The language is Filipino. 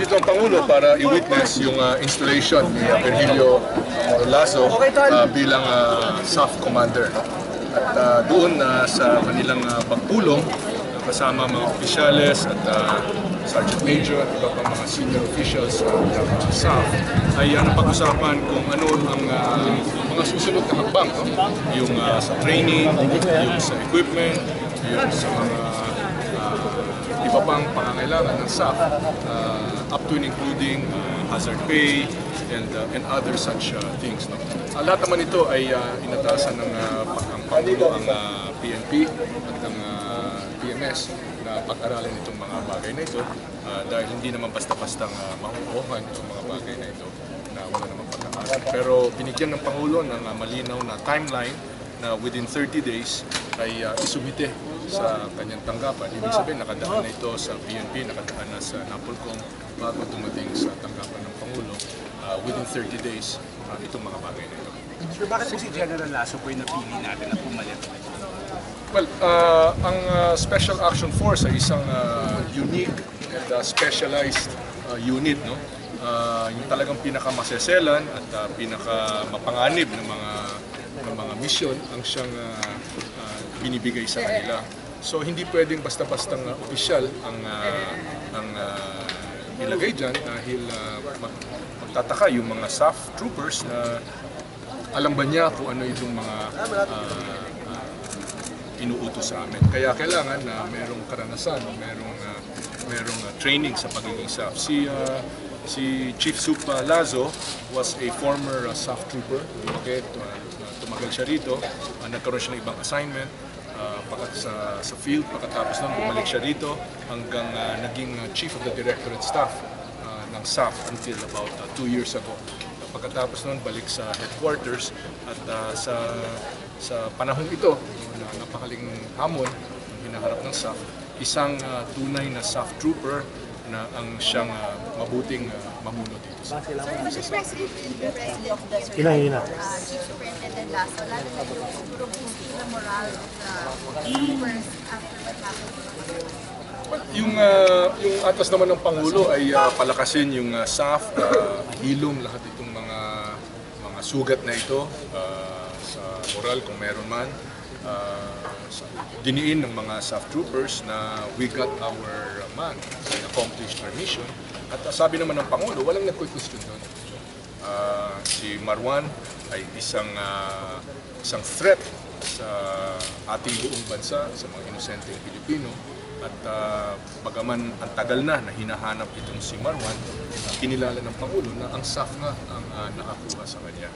nandito ang Pangulo para i-witness yung installation ni Virgilio Lazo bilang SAF Commander. At doon sa kanilang pagpulong, kasama mga opisyales at Sergeant Major at iba pang mga senior officials ng SAF, ay napag-usapan kung ano ang mga susunod na hakbang. Yung sa training, yung sa equipment, yung sa mga iba pang pangangailangan ng SAF, up to and including hazard pay and other such things. Lahat naman ito ay inatasan ng Pangulo ang PNP at ang PMS na pag-aralan itong mga bagay na ito dahil hindi naman basta-bastang mahuhuhan itong mga bagay na ito na wala naman pagkakaroon. Pero binigyan ng Pangulo ng malinaw na timeline na within 30 days ay isumite sa kanyang tanggapan. Ibig sabihin, nakadaan na ito sa PNP, nakadaan na sa NAPOLCOM bago dumating sa tanggapan ng Pangulo within 30 days itong mga bagay na ito. Sir, bakit po si General Lazo po yung napili natin na pumalit? Well, ang Special Action Force ay isang unique and specialized unit, no? Yung talagang pinakamaseselan at pinakamapanganib ng mga mission ang siyang binibigay sa kanila. So hindi pwedeng basta-bastang opisyal ang ilagay dyan dahil magtataka yung mga SAF troopers na alam ba niya kung ano itong mga inuutos sa amin. Kaya kailangan na merong karanasan, merong training sa pagiging SAF. Si Chief Sup Lazo was a former SAF trooper. Okay, tumagal siya rito. Nagkaroon siya ng ibang assignment sa field. Pagkatapos nun, bumalik siya rito hanggang naging Chief of the Directorate Staff ng SAF until about 2 years ago. Pagkatapos nun, balik sa headquarters at sa panahong ito, na napakaling hamon ang hinaharap ng SAF, isang tunay na SAF trooper na ang siyang mabuting mamuno dito sa Sir, but the President of the Chief Superintendent Lazo, lalo na yung siguro boosting the morale of the troopers after what happened. Well, yung atas naman ng Pangulo ay palakasin yung SAF, hilom lahat itong mga sugat na ito sa moral kung meron man. Diniin ng mga SAF troopers na we got our man, we accomplished our mission. At sabi naman ng Pangulo, walang nag-question doon. Si Marwan ay isang threat sa ating buong bansa, sa mga inosenteng Pilipino. At bagaman ang tagal na hinahanap itong si Marwan, kinilala ng Pangulo na ang SAF nga ang nakakuha sa kanya.